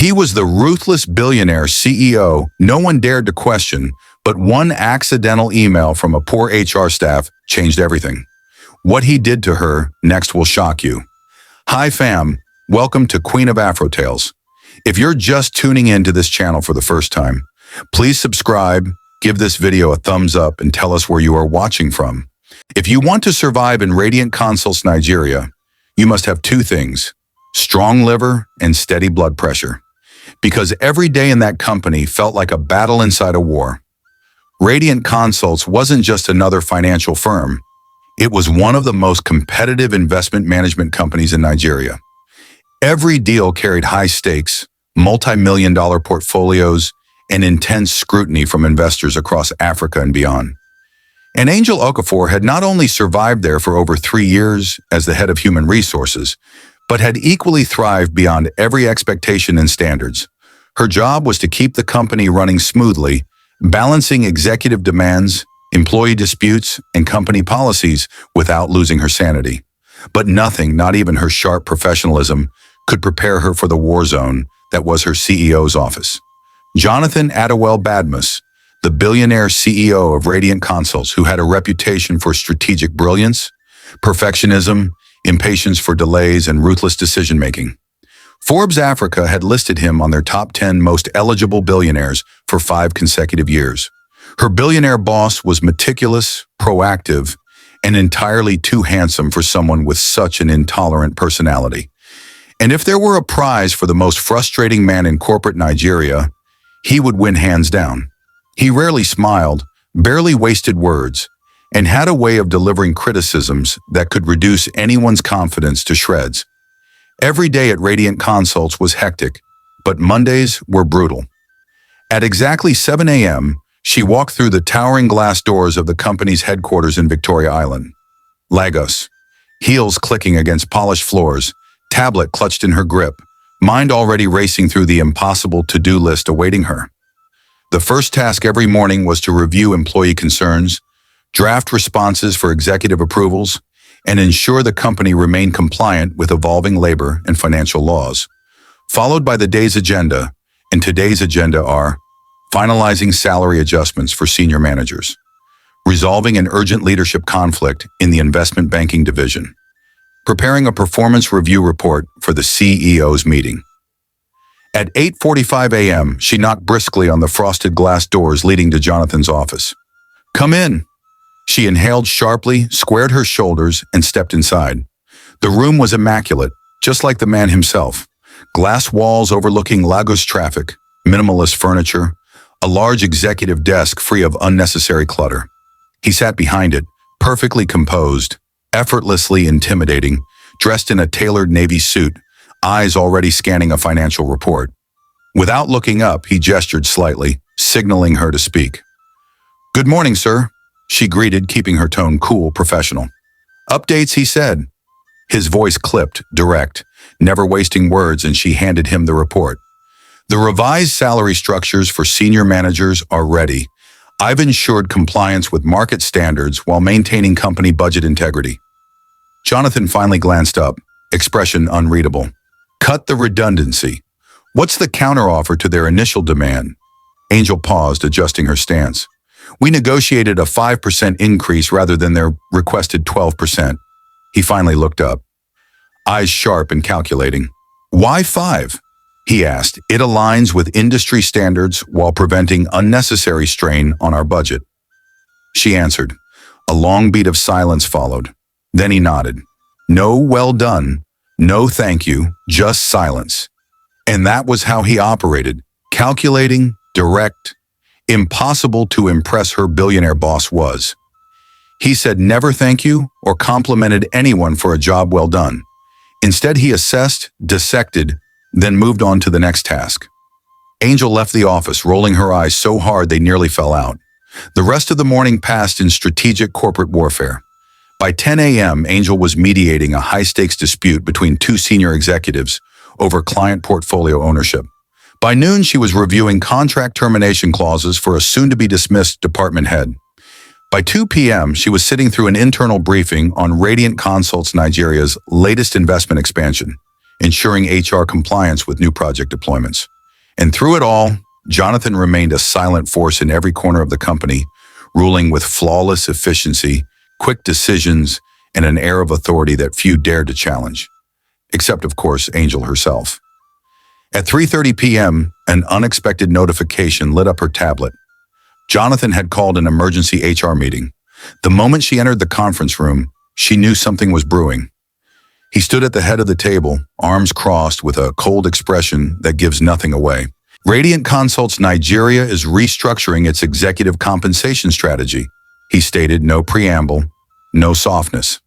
He was the ruthless billionaire CEO no one dared to question, but one accidental email from a poor HR staff changed everything. What he did to her next will shock you. Hi fam, welcome to Queen of Afrotales. If you're just tuning into this channel for the first time, please subscribe, give this video a thumbs up, and tell us where you are watching from. If you want to survive in Radiant Consults, Nigeria, you must have two things: strong liver and steady blood pressure. Because every day in that company felt like a battle inside a war. Radiant Consults wasn't just another financial firm. It was one of the most competitive investment management companies in Nigeria. Every deal carried high stakes, multi-million-dollar portfolios, and intense scrutiny from investors across Africa and beyond. And Angel Okafor had not only survived there for over 3 years as the head of human resources, but had equally thrived beyond every expectation and standards. Her job was to keep the company running smoothly, balancing executive demands, employee disputes, and company policies without losing her sanity. But nothing, not even her sharp professionalism, could prepare her for the war zone that was her CEO's office. Jonathan Adewale Badmus, the billionaire CEO of Radiant Consults, who had a reputation for strategic brilliance, perfectionism, impatience for delays, and ruthless decision-making. Forbes Africa had listed him on their top 10 most eligible billionaires for 5 consecutive years. Her billionaire boss was meticulous, proactive, and entirely too handsome for someone with such an intolerant personality. And if there were a prize for the most frustrating man in corporate Nigeria, he would win hands down. He rarely smiled, barely wasted words, and had a way of delivering criticisms that could reduce anyone's confidence to shreds. Every day at Radiant Consults was hectic, but Mondays were brutal. At exactly 7 a.m., she walked through the towering glass doors of the company's headquarters in Victoria Island, Lagos, heels clicking against polished floors, tablet clutched in her grip, mind already racing through the impossible to-do list awaiting her. The first task every morning was to review employee concerns, draft responses for executive approvals, and ensure the company remained compliant with evolving labor and financial laws. Followed by the day's agenda, and today's agenda are finalizing salary adjustments for senior managers, resolving an urgent leadership conflict in the investment banking division, preparing a performance review report for the CEO's meeting. At 8:45 a.m., she knocked briskly on the frosted glass doors leading to Jonathan's office. "Come in." She inhaled sharply, squared her shoulders, and stepped inside. The room was immaculate, just like the man himself. Glass walls overlooking Lagos traffic, minimalist furniture, a large executive desk free of unnecessary clutter. He sat behind it, perfectly composed, effortlessly intimidating, dressed in a tailored navy suit, eyes already scanning a financial report. Without looking up, he gestured slightly, signaling her to speak. "Good morning, sir," she greeted, keeping her tone cool, professional. "Updates," he said. His voice clipped, direct, never wasting words, and she handed him the report. "The revised salary structures for senior managers are ready. I've ensured compliance with market standards while maintaining company budget integrity." Jonathan finally glanced up, expression unreadable. "Cut the redundancy. What's the counteroffer to their initial demand?" Angel paused, adjusting her stance. "We negotiated a 5% increase rather than their requested 12%. He finally looked up, eyes sharp and calculating. "Why 5? He asked. "It aligns with industry standards while preventing unnecessary strain on our budget." She answered. A long beat of silence followed. Then he nodded. No well done, no thank you, just silence. And that was how he operated, calculating, direct, impossible to impress her billionaire boss was. He said never thank you or complimented anyone for a job well done. Instead, he assessed, dissected, then moved on to the next task. Angel left the office, rolling her eyes so hard they nearly fell out. The rest of the morning passed in strategic corporate warfare. By 10 a.m., Angel was mediating a high-stakes dispute between two senior executives over client portfolio ownership. By noon, she was reviewing contract termination clauses for a soon-to-be-dismissed department head. By 2 p.m., she was sitting through an internal briefing on Radiant Consults Nigeria's latest investment expansion. ensuring HR compliance with new project deployments. And through it all, Jonathan remained a silent force in every corner of the company, ruling with flawless efficiency, quick decisions, and an air of authority that few dared to challenge. Except, of course, Angel herself. At 3:30 p.m., an unexpected notification lit up her tablet. Jonathan had called an emergency HR meeting. The moment she entered the conference room, she knew something was brewing. He stood at the head of the table, arms crossed with a cold expression that gives nothing away. Radiant Consults Nigeria is restructuring its executive compensation strategy. He stated, no preamble, no softness.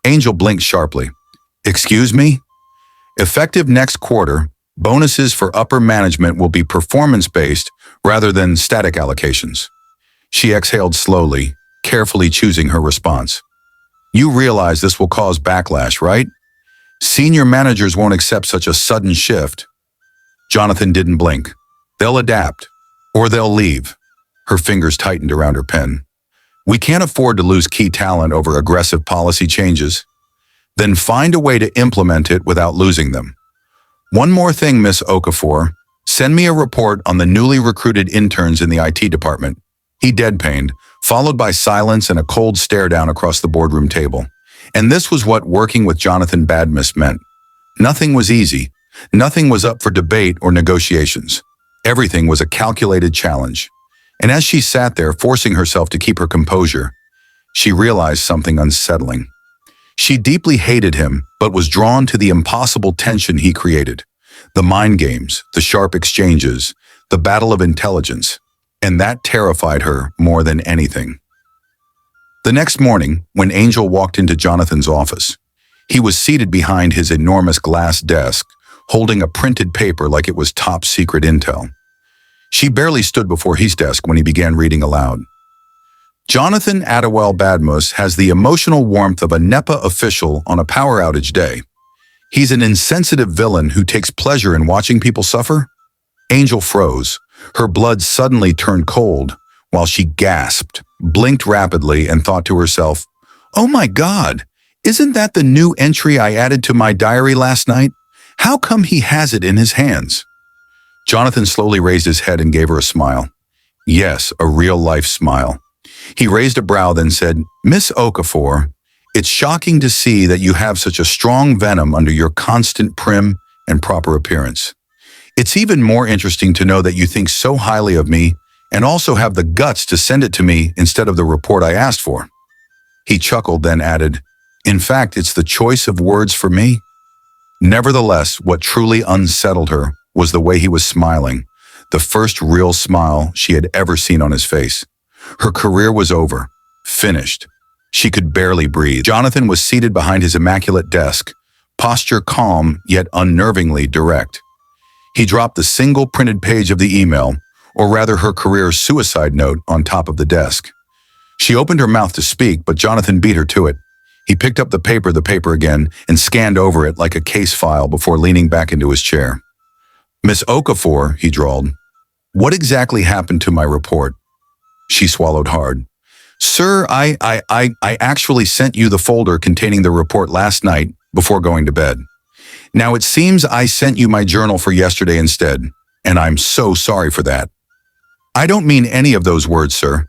Angel blinked sharply. Excuse me? Effective next quarter, bonuses for upper management will be performance-based rather than static allocations. She exhaled slowly, carefully choosing her response. You realize this will cause backlash, right? Senior managers won't accept such a sudden shift. Jonathan didn't blink. They'll adapt, or they'll leave. Her fingers tightened around her pen. We can't afford to lose key talent over aggressive policy changes. Then find a way to implement it without losing them. One more thing, Miss Okafor. Send me a report on the newly recruited interns in the IT department. He deadpanned, followed by silence and a cold stare down across the boardroom table. And this was what working with Jonathan Badmus meant. Nothing was easy. Nothing was up for debate or negotiations. Everything was a calculated challenge. And as she sat there, forcing herself to keep her composure, she realized something unsettling. She deeply hated him, but was drawn to the impossible tension he created. The mind games, the sharp exchanges, the battle of intelligence. And that terrified her more than anything. The next morning, when Angel walked into Jonathan's office, he was seated behind his enormous glass desk, holding a printed paper like it was top secret intel. She barely stood before his desk when he began reading aloud. Jonathan Adewale Badmus has the emotional warmth of a NEPA official on a power outage day. He's an insensitive villain who takes pleasure in watching people suffer. Angel froze. Her blood suddenly turned cold while she gasped, blinked rapidly, and thought to herself, "Oh my God, isn't that the new entry I added to my diary last night? How come he has it in his hands?" Jonathan slowly raised his head and gave her a smile. Yes, a real-life smile. He raised a brow, then said, "Miss Okafor, it's shocking to see that you have such a strong venom under your constant prim and proper appearance. It's even more interesting to know that you think so highly of me and also have the guts to send it to me instead of the report I asked for." He chuckled, then added, "In fact, it's the choice of words for me." Nevertheless, what truly unsettled her was the way he was smiling, the first real smile she had ever seen on his face. Her career was over, finished. She could barely breathe. Jonathan was seated behind his immaculate desk, posture calm yet unnervingly direct. He dropped the single printed page of the email, or rather her career suicide note, on top of the desk. She opened her mouth to speak, but Jonathan beat her to it. He picked up the paper again, and scanned over it like a case file before leaning back into his chair. "Miss Okafor," he drawled, "what exactly happened to my report?" She swallowed hard. "Sir, I actually sent you the folder containing the report last night before going to bed. Now it seems I sent you my journal for yesterday instead, and I'm so sorry for that." "I don't mean any of those words, sir."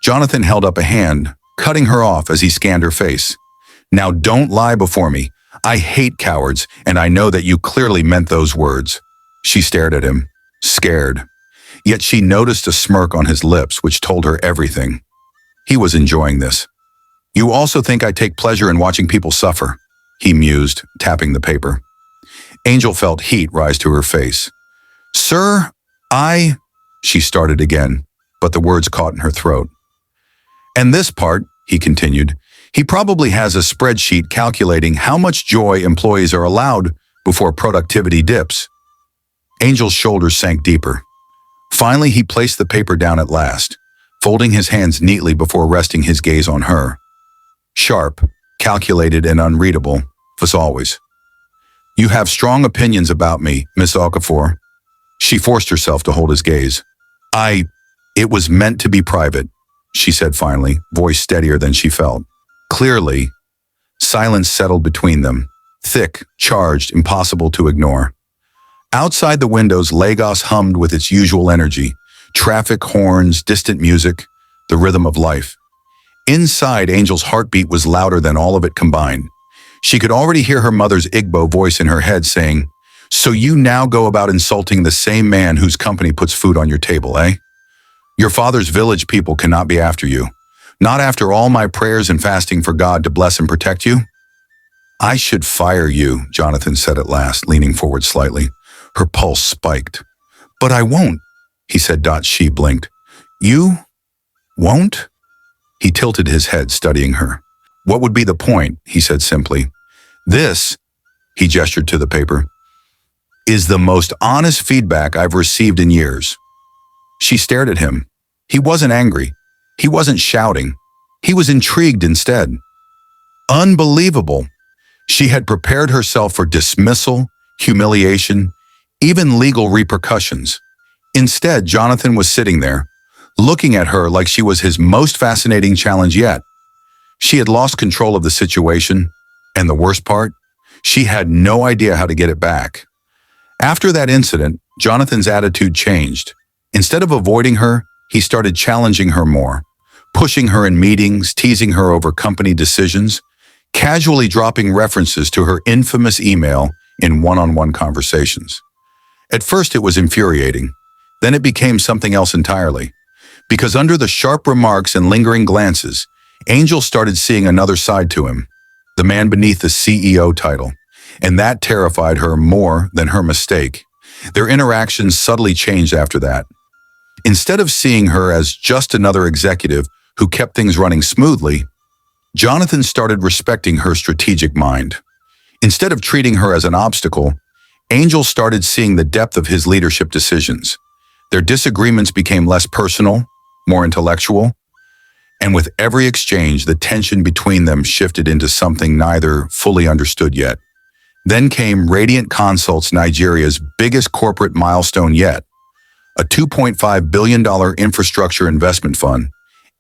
Jonathan held up a hand, cutting her off as he scanned her face. "Now don't lie before me. I hate cowards, and I know that you clearly meant those words." She stared at him, scared. Yet she noticed a smirk on his lips which told her everything. He was enjoying this. "You also think I take pleasure in watching people suffer," he mused, tapping the paper. Angel felt heat rise to her face. "Sir, she started again, but the words caught in her throat. "And this part," he continued, "he probably has a spreadsheet calculating how much joy employees are allowed before productivity dips." Angel's shoulders sank deeper. Finally, he placed the paper down at last, folding his hands neatly before resting his gaze on her. Sharp, calculated, and unreadable, as always. "You have strong opinions about me, Miss Okafor." She forced herself to hold his gaze. It was meant to be private," she said finally, voice steadier than she felt. Clearly, silence settled between them, thick, charged, impossible to ignore. Outside the windows, Lagos hummed with its usual energy, traffic, horns, distant music, the rhythm of life. Inside, Angel's heartbeat was louder than all of it combined. She could already hear her mother's Igbo voice in her head saying, "So you now go about insulting the same man whose company puts food on your table, eh? Your father's village people cannot be after you. Not after all my prayers and fasting for God to bless and protect you?" "I should fire you," Jonathan said at last, leaning forward slightly. Her pulse spiked. "But I won't," he said. She blinked. "You won't?" He tilted his head, studying her. "What would be the point?" he said simply. "This," he gestured to the paper, "is the most honest feedback I've received in years." She stared at him. He wasn't angry. He wasn't shouting. He was intrigued instead. Unbelievable. She had prepared herself for dismissal, humiliation, even legal repercussions. Instead, Jonathan was sitting there, looking at her like she was his most fascinating challenge yet. She had lost control of the situation, and the worst part, she had no idea how to get it back. After that incident, Jonathan's attitude changed. Instead of avoiding her, he started challenging her more, pushing her in meetings, teasing her over company decisions, casually dropping references to her infamous email in one-on-one conversations. At first, it was infuriating. Then it became something else entirely. Because under the sharp remarks and lingering glances, Angel started seeing another side to him, the man beneath the CEO title, and that terrified her more than her mistake. Their interactions subtly changed after that. Instead of seeing her as just another executive who kept things running smoothly, Jonathan started respecting her strategic mind. Instead of treating her as an obstacle, Angel started seeing the depth of his leadership decisions. Their disagreements became less personal, more intellectual, and with every exchange, the tension between them shifted into something neither fully understood yet. Then came Radiant Consults, Nigeria's biggest corporate milestone yet, a $2.5 billion infrastructure investment fund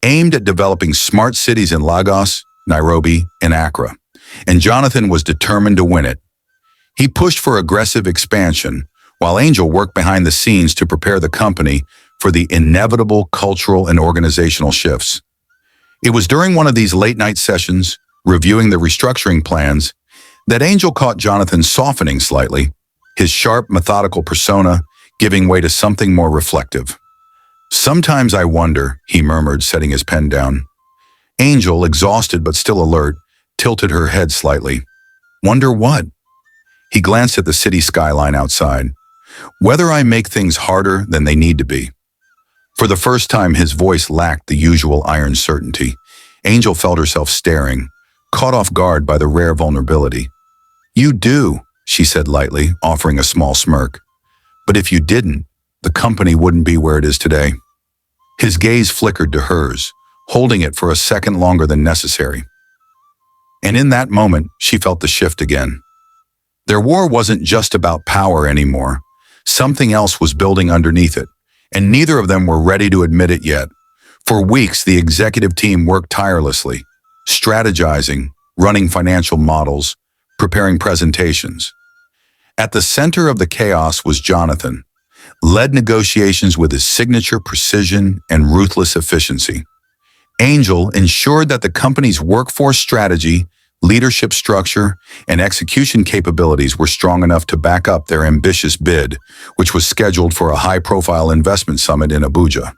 aimed at developing smart cities in Lagos, Nairobi, and Accra. And Jonathan was determined to win it. He pushed for aggressive expansion, while Angel worked behind the scenes to prepare the company for the inevitable cultural and organizational shifts. It was during one of these late-night sessions, reviewing the restructuring plans, that Angel caught Jonathan softening slightly, his sharp, methodical persona giving way to something more reflective. "Sometimes I wonder," he murmured, setting his pen down. Angel, exhausted but still alert, tilted her head slightly. "Wonder what?" He glanced at the city skyline outside. "Whether I make things harder than they need to be." For the first time, his voice lacked the usual iron certainty. Angel felt herself staring, caught off guard by the rare vulnerability. "You do," she said lightly, offering a small smirk. "But if you didn't, the company wouldn't be where it is today." His gaze flickered to hers, holding it for a second longer than necessary. And in that moment, she felt the shift again. Their war wasn't just about power anymore. Something else was building underneath it, and neither of them were ready to admit it yet. For weeks, the executive team worked tirelessly, strategizing, running financial models, preparing presentations. At the center of the chaos was Jonathan, led negotiations with his signature precision and ruthless efficiency. Angel ensured that the company's workforce strategy, leadership structure, and execution capabilities were strong enough to back up their ambitious bid, which was scheduled for a high-profile investment summit in Abuja,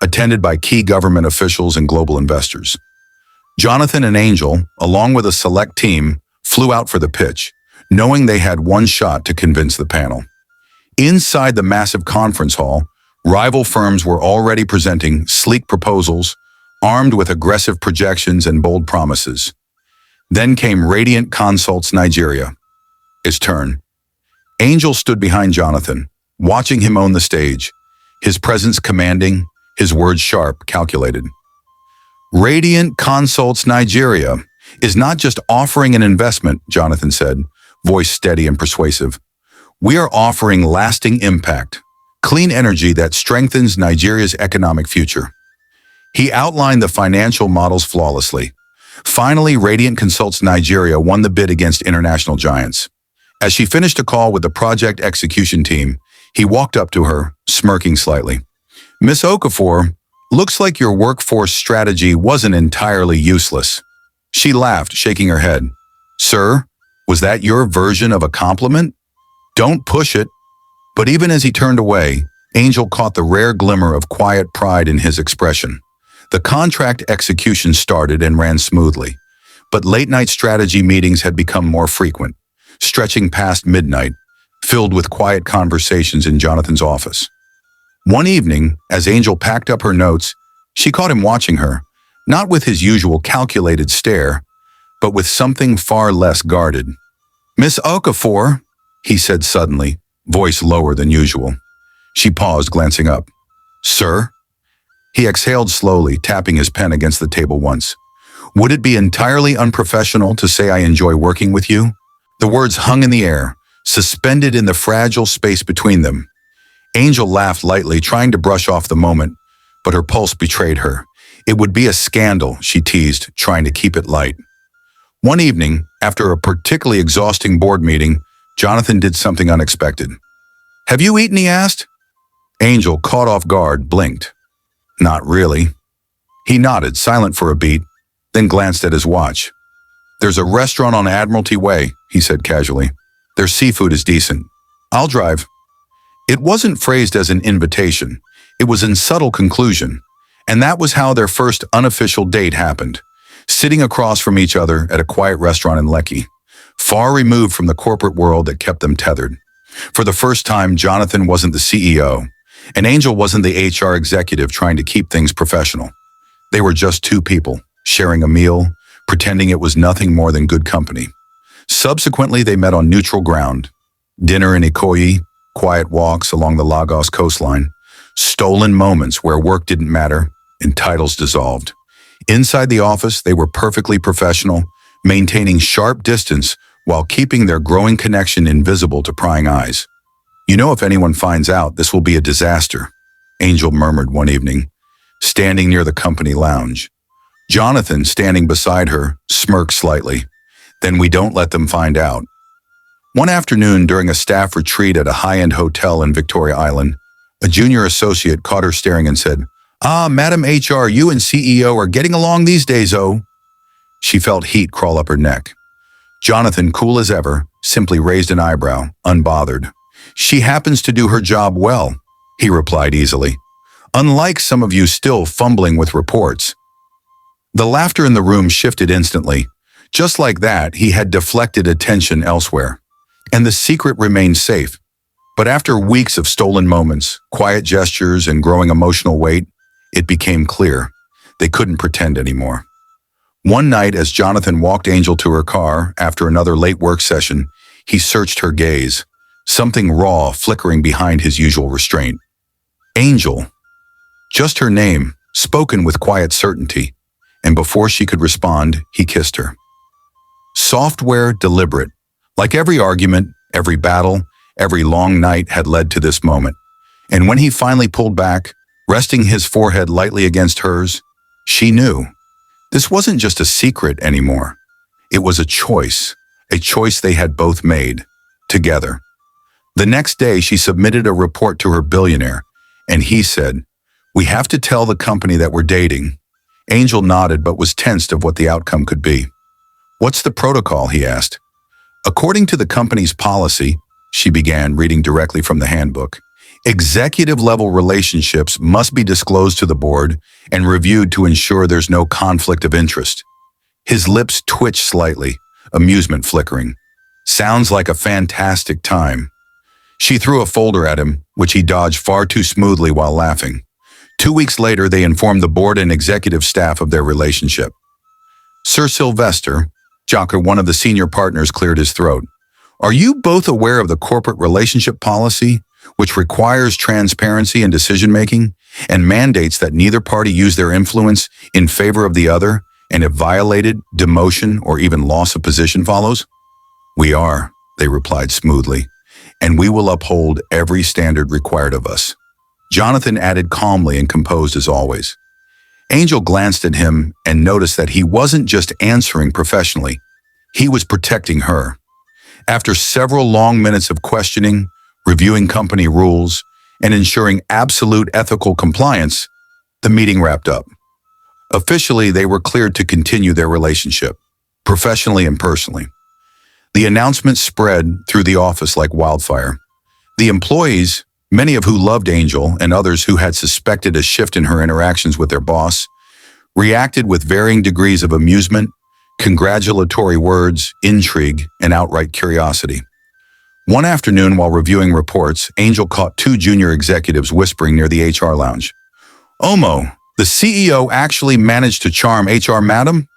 attended by key government officials and global investors. Jonathan and Angel, along with a select team, flew out for the pitch, knowing they had one shot to convince the panel. Inside the massive conference hall, rival firms were already presenting sleek proposals, armed with aggressive projections and bold promises. Then came Radiant Consults Nigeria. His turn. Angel stood behind Jonathan, watching him own the stage, his presence commanding, his words sharp, calculated. "Radiant Consults Nigeria is not just offering an investment," Jonathan said, voice steady and persuasive. "We are offering lasting impact, clean energy that strengthens Nigeria's economic future." He outlined the financial models flawlessly. Finally, Radiant Consults Nigeria won the bid against international giants. As she finished a call with the project execution team, he walked up to her, smirking slightly. "Miss Okafor, looks like your workforce strategy wasn't entirely useless." She laughed, shaking her head. "Sir, was that your version of a compliment? Don't push it." But even as he turned away, Angel caught the rare glimmer of quiet pride in his expression. The contract execution started and ran smoothly, but late-night strategy meetings had become more frequent, stretching past midnight, filled with quiet conversations in Jonathan's office. One evening, as Angel packed up her notes, she caught him watching her, not with his usual calculated stare, but with something far less guarded. "Miss Okafor," he said suddenly, voice lower than usual. She paused, glancing up. "Sir?" He exhaled slowly, tapping his pen against the table once. "Would it be entirely unprofessional to say I enjoy working with you?" The words hung in the air, suspended in the fragile space between them. Angel laughed lightly, trying to brush off the moment, but her pulse betrayed her. It would be a scandal, she teased, trying to keep it light. One evening, after a particularly exhausting board meeting, Jonathan did something unexpected. "Have you eaten?" he asked. Angel, caught off guard, blinked. "Not really." He nodded, silent for a beat, then glanced at his watch. "There's a restaurant on Admiralty Way," he said casually. "Their seafood is decent. I'll drive." It wasn't phrased as an invitation. It was in subtle conclusion. And that was how their first unofficial date happened, sitting across from each other at a quiet restaurant in Lekki, far removed from the corporate world that kept them tethered. For the first time, Jonathan wasn't the CEO, and Angel wasn't the HR executive trying to keep things professional. They were just two people, sharing a meal, pretending it was nothing more than good company. Subsequently, they met on neutral ground. Dinner in Ikoyi, quiet walks along the Lagos coastline, stolen moments where work didn't matter and titles dissolved. Inside the office, they were perfectly professional, maintaining sharp distance while keeping their growing connection invisible to prying eyes. "You know, if anyone finds out, this will be a disaster," Angel murmured one evening, standing near the company lounge. Jonathan, standing beside her, smirked slightly. "Then we don't let them find out." One afternoon during a staff retreat at a high-end hotel in Victoria Island, a junior associate caught her staring and said, "Ah, Madam HR, you and CEO are getting along these days, oh." She felt heat crawl up her neck. Jonathan, cool as ever, simply raised an eyebrow, unbothered. "She happens to do her job well," he replied easily. "Unlike some of you still fumbling with reports." The laughter in the room shifted instantly. Just like that, he had deflected attention elsewhere. And the secret remained safe. But after weeks of stolen moments, quiet gestures, and growing emotional weight, it became clear. They couldn't pretend anymore. One night, as Jonathan walked Angel to her car after another late work session, he searched her gaze, something raw flickering behind his usual restraint. Angel. Just her name, spoken with quiet certainty, and before she could respond, he kissed her. Software, deliberate. Like every argument, every battle, every long night had led to this moment. And when he finally pulled back, resting his forehead lightly against hers, she knew. This wasn't just a secret anymore. It was a choice they had both made, together. The next day, she submitted a report to her billionaire, and he said, "We have to tell the company that we're dating." Angel nodded but was tensed of what the outcome could be. "What's the protocol?" he asked. "According to the company's policy," she began, reading directly from the handbook, "executive-level relationships must be disclosed to the board and reviewed to ensure there's no conflict of interest." His lips twitched slightly, amusement flickering. "Sounds like a fantastic time." She threw a folder at him, which he dodged far too smoothly while laughing. 2 weeks later, they informed the board and executive staff of their relationship. Sir Sylvester, Jocker, one of the senior partners, cleared his throat. "Are you both aware of the corporate relationship policy, which requires transparency in decision-making and mandates that neither party use their influence in favor of the other, and if violated, demotion or even loss of position follows?" "We are," they replied smoothly, "and we will uphold every standard required of us." Jonathan added calmly and composed as always. Angel glanced at him and noticed that he wasn't just answering professionally. He was protecting her. After several long minutes of questioning, reviewing company rules, and ensuring absolute ethical compliance, the meeting wrapped up. Officially, they were cleared to continue their relationship, professionally and personally. The announcement spread through the office like wildfire. The employees, many of who loved Angel and others who had suspected a shift in her interactions with their boss, reacted with varying degrees of amusement, congratulatory words, intrigue, and outright curiosity. One afternoon, while reviewing reports, Angel caught two junior executives whispering near the HR lounge. "Omo, the CEO actually managed to charm HR madam?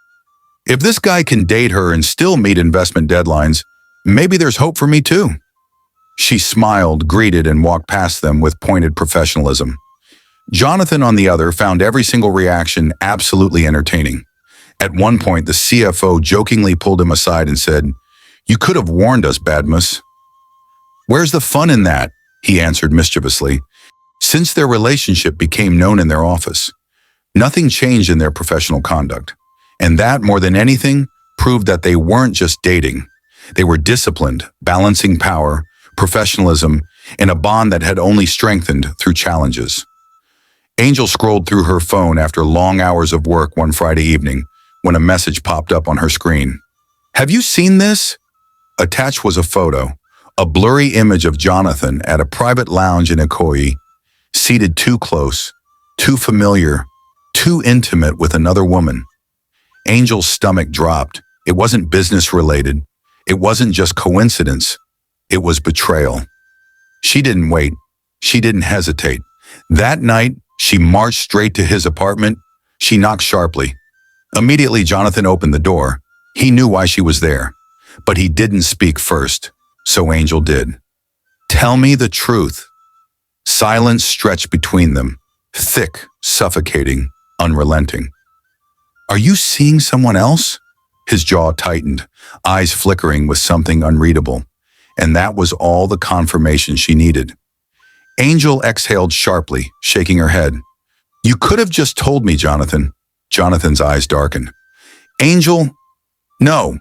If this guy can date her and still meet investment deadlines, maybe there's hope for me too." She smiled, greeted, and walked past them with pointed professionalism. Jonathan, on the other, found every single reaction absolutely entertaining. At one point, the CFO jokingly pulled him aside and said, "You could have warned us, Badmus." "Where's the fun in that?" he answered mischievously. Since their relationship became known in their office, nothing changed in their professional conduct. And that, more than anything, proved that they weren't just dating. They were disciplined, balancing power, professionalism, and a bond that had only strengthened through challenges. Angel scrolled through her phone after long hours of work one Friday evening when a message popped up on her screen. "Have you seen this?" Attached was a photo, a blurry image of Jonathan at a private lounge in Ikoyi, seated too close, too familiar, too intimate with another woman. Angel's stomach dropped. It wasn't business-related. It wasn't just coincidence. It was betrayal. She didn't wait. She didn't hesitate. That night, she marched straight to his apartment. She knocked sharply. Immediately, Jonathan opened the door. He knew why she was there, but he didn't speak first, so Angel did. "Tell me the truth." Silence stretched between them, thick, suffocating, unrelenting. "Are you seeing someone else?" His jaw tightened, eyes flickering with something unreadable. And that was all the confirmation she needed. Angel exhaled sharply, shaking her head. "You could have just told me, Jonathan." Jonathan's eyes darkened. "Angel, no."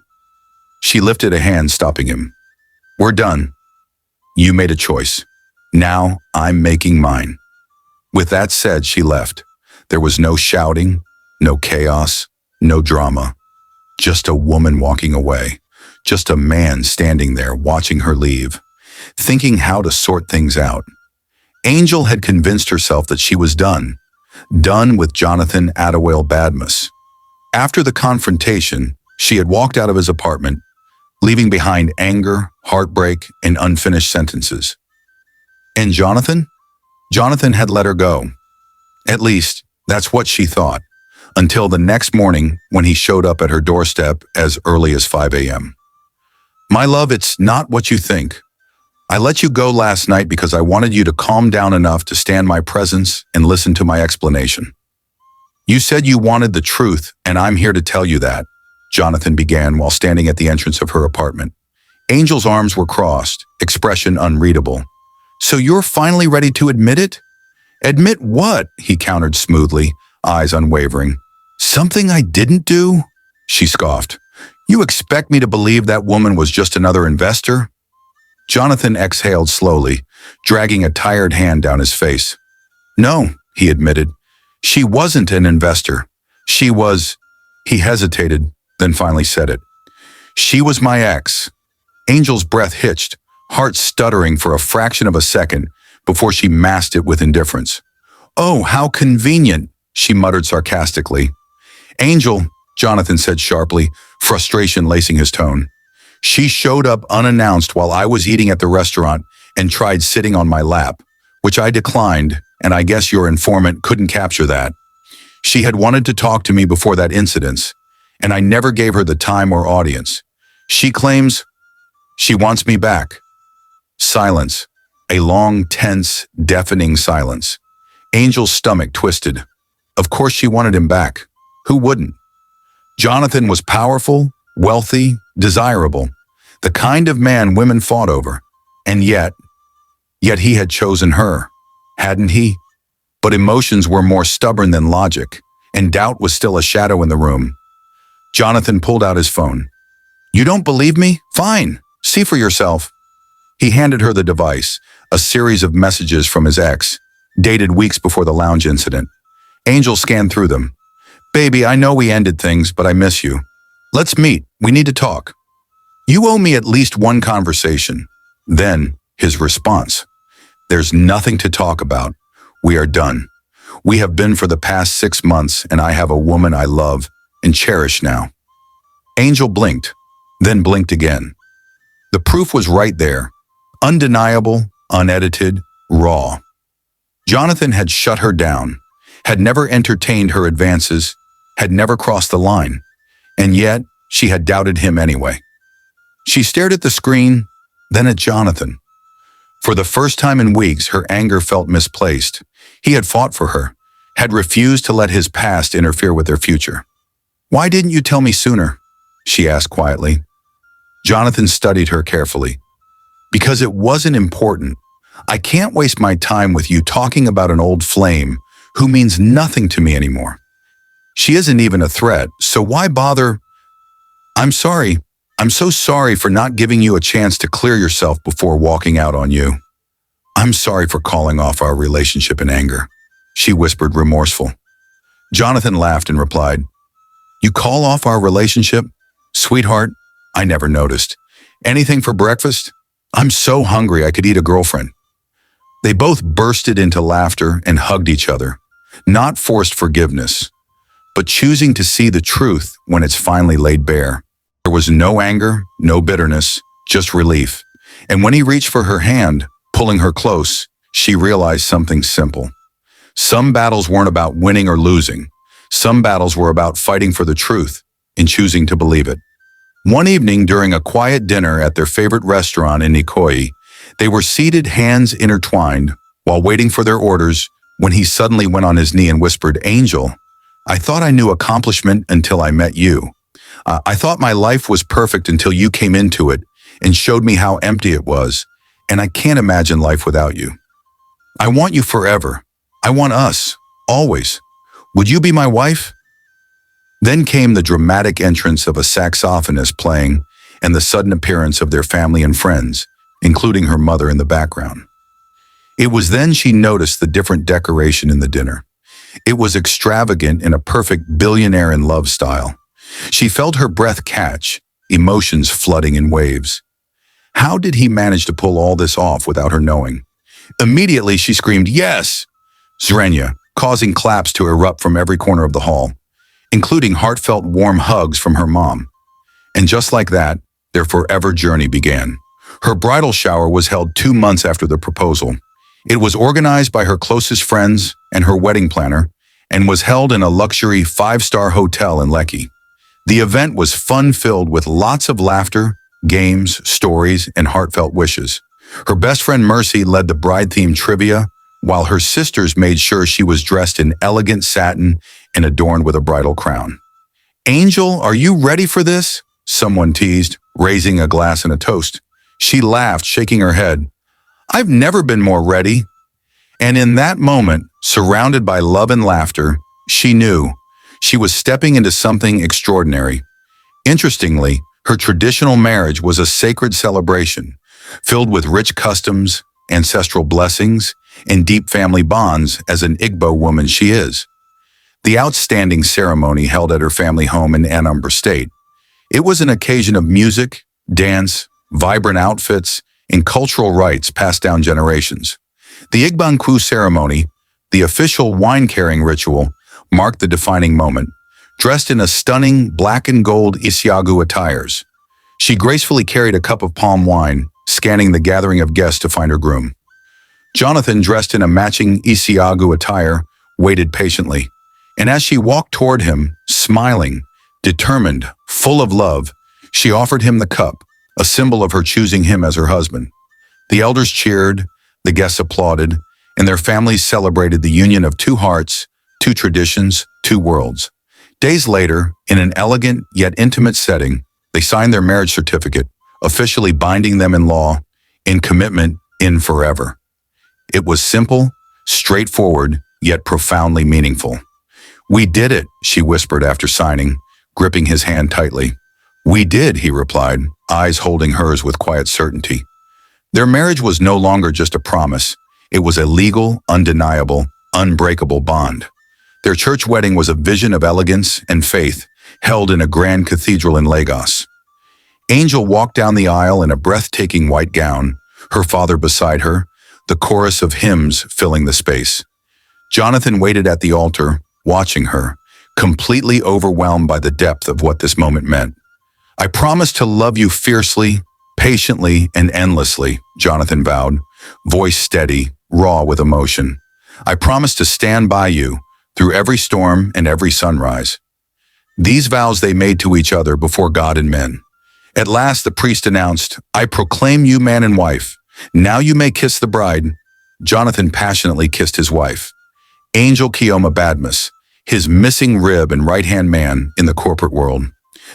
She lifted a hand, stopping him. "We're done. You made a choice. Now I'm making mine." With that said, she left. There was no shouting, no chaos, no drama. Just a woman walking away. Just a man standing there watching her leave, thinking how to sort things out. Angel had convinced herself that she was done. Done with Jonathan Attawale Badmus. After the confrontation, she had walked out of his apartment, leaving behind anger, heartbreak, and unfinished sentences. And Jonathan? Jonathan had let her go. At least, that's what she thought, until the next morning when he showed up at her doorstep as early as 5 a.m. "My love, it's not what you think. I let you go last night because I wanted you to calm down enough to stand my presence and listen to my explanation. You said you wanted the truth, and I'm here to tell you that," Jonathan began while standing at the entrance of her apartment. Angel's arms were crossed, expression unreadable. "So you're finally ready to admit it?" "Admit what?" he countered smoothly, eyes unwavering. "Something I didn't do?" She scoffed. "You expect me to believe that woman was just another investor?" Jonathan exhaled slowly, dragging a tired hand down his face. "No," he admitted. "She wasn't an investor. She was—" He hesitated, then finally said it. "She was my ex." Angel's breath hitched, heart stuttering for a fraction of a second before she masked it with indifference. "Oh, how convenient," she muttered sarcastically. "Angel," Jonathan said sharply, frustration lacing his tone. "She showed up unannounced while I was eating at the restaurant and tried sitting on my lap, which I declined, and I guess your informant couldn't capture that. She had wanted to talk to me before that incident, and I never gave her the time or audience. She claims she wants me back." Silence. A long, tense, deafening silence. Angel's stomach twisted. Of course she wanted him back. Who wouldn't? Jonathan was powerful, wealthy, desirable, the kind of man women fought over. And yet he had chosen her, hadn't he? But emotions were more stubborn than logic, and doubt was still a shadow in the room. Jonathan pulled out his phone. "You don't believe me? Fine. See for yourself." He handed her the device, a series of messages from his ex, dated weeks before the lounge incident. Angel scanned through them. "Baby, I know we ended things, but I miss you. Let's meet. We need to talk. You owe me at least one conversation." Then, his response. "There's nothing to talk about. We are done. We have been for the past 6 months, and I have a woman I love and cherish now." Angel blinked, then blinked again. The proof was right there. Undeniable, unedited, raw. Jonathan had shut her down, had never entertained her advances, had never crossed the line, and yet she had doubted him anyway. She stared at the screen, then at Jonathan. For the first time in weeks, her anger felt misplaced. He had fought for her, had refused to let his past interfere with their future. "Why didn't you tell me sooner?" she asked quietly. Jonathan studied her carefully. "Because it wasn't important. I can't waste my time with you talking about an old flame who means nothing to me anymore. She isn't even a threat, so why bother? I'm sorry. I'm so sorry for not giving you a chance to clear yourself before walking out on you. I'm sorry for calling off our relationship in anger," she whispered, remorseful. Jonathan laughed and replied, "You call off our relationship? Sweetheart, I never noticed. Anything for breakfast? I'm so hungry I could eat a girlfriend." They both bursted into laughter and hugged each other, not forced forgiveness, but choosing to see the truth when it's finally laid bare. There was no anger, no bitterness, just relief. And when he reached for her hand, pulling her close, she realized something simple. Some battles weren't about winning or losing. Some battles were about fighting for the truth and choosing to believe it. One evening during a quiet dinner at their favorite restaurant in Nicoya, they were seated, hands intertwined, while waiting for their orders, when he suddenly went on his knee and whispered, "Angel, I thought I knew accomplishment until I met you. I thought my life was perfect until you came into it and showed me how empty it was, and I can't imagine life without you. I want you forever. I want us, always. Would you be my wife?" Then came the dramatic entrance of a saxophonist playing and the sudden appearance of their family and friends, including her mother in the background. It was then she noticed the different decoration in the dinner. It was extravagant in a perfect billionaire in love style. She felt her breath catch, emotions flooding in waves. How did he manage to pull all this off without her knowing? Immediately she screamed, "Yes!" Zrenya, causing claps to erupt from every corner of the hall, including heartfelt warm hugs from her mom. And just like that, their forever journey began. Her bridal shower was held 2 months after the proposal. It was organized by her closest friends and her wedding planner, and was held in a luxury 5-star hotel in Lekki. The event was fun-filled with lots of laughter, games, stories, and heartfelt wishes. Her best friend Mercy led the bride-themed trivia, while her sisters made sure she was dressed in elegant satin and adorned with a bridal crown. "Angel, are you ready for this?" someone teased, raising a glass and a toast. She laughed, shaking her head. "I've never been more ready." And in that moment, surrounded by love and laughter, she knew she was stepping into something extraordinary. Interestingly, her traditional marriage was a sacred celebration, filled with rich customs, ancestral blessings, and deep family bonds as an Igbo woman she is. The outstanding ceremony held at her family home in Anambra State. It was an occasion of music, dance, vibrant outfits, and cultural rites passed down generations. The Igbankwu ceremony, the official wine-carrying ritual, marked the defining moment. Dressed in a stunning black and gold Isiagu attires, she gracefully carried a cup of palm wine, scanning the gathering of guests to find her groom. Jonathan, dressed in a matching Isiagu attire, waited patiently, and as she walked toward him, smiling, determined, full of love, she offered him the cup, a symbol of her choosing him as her husband. The elders cheered, the guests applauded, and their families celebrated the union of 2 hearts, 2 traditions, 2 worlds. Days later, in an elegant yet intimate setting, they signed their marriage certificate, officially binding them in law, in commitment, in forever. It was simple, straightforward, yet profoundly meaningful. "We did it," she whispered after signing, gripping his hand tightly. "We did," he replied, eyes holding hers with quiet certainty. Their marriage was no longer just a promise. It was a legal, undeniable, unbreakable bond. Their church wedding was a vision of elegance and faith, held in a grand cathedral in Lagos. Angel walked down the aisle in a breathtaking white gown, her father beside her, the chorus of hymns filling the space. Jonathan waited at the altar, watching her, completely overwhelmed by the depth of what this moment meant. "I promise to love you fiercely, patiently, and endlessly," Jonathan vowed, voice steady, raw with emotion. "I promise to stand by you through every storm and every sunrise." These vows they made to each other before God and men. At last the priest announced, "I proclaim you man and wife. Now you may kiss the bride." Jonathan passionately kissed his wife. Angel Kioma Badmus, his missing rib and right-hand man in the corporate world.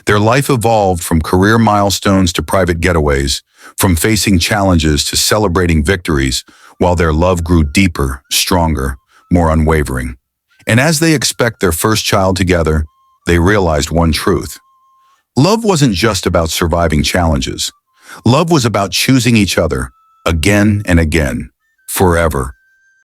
Their life evolved from career milestones to private getaways, from facing challenges to celebrating victories, while their love grew deeper, stronger, more unwavering. And as they expect their first child together, they realized one truth. Love wasn't just about surviving challenges. Love was about choosing each other, again and again, forever.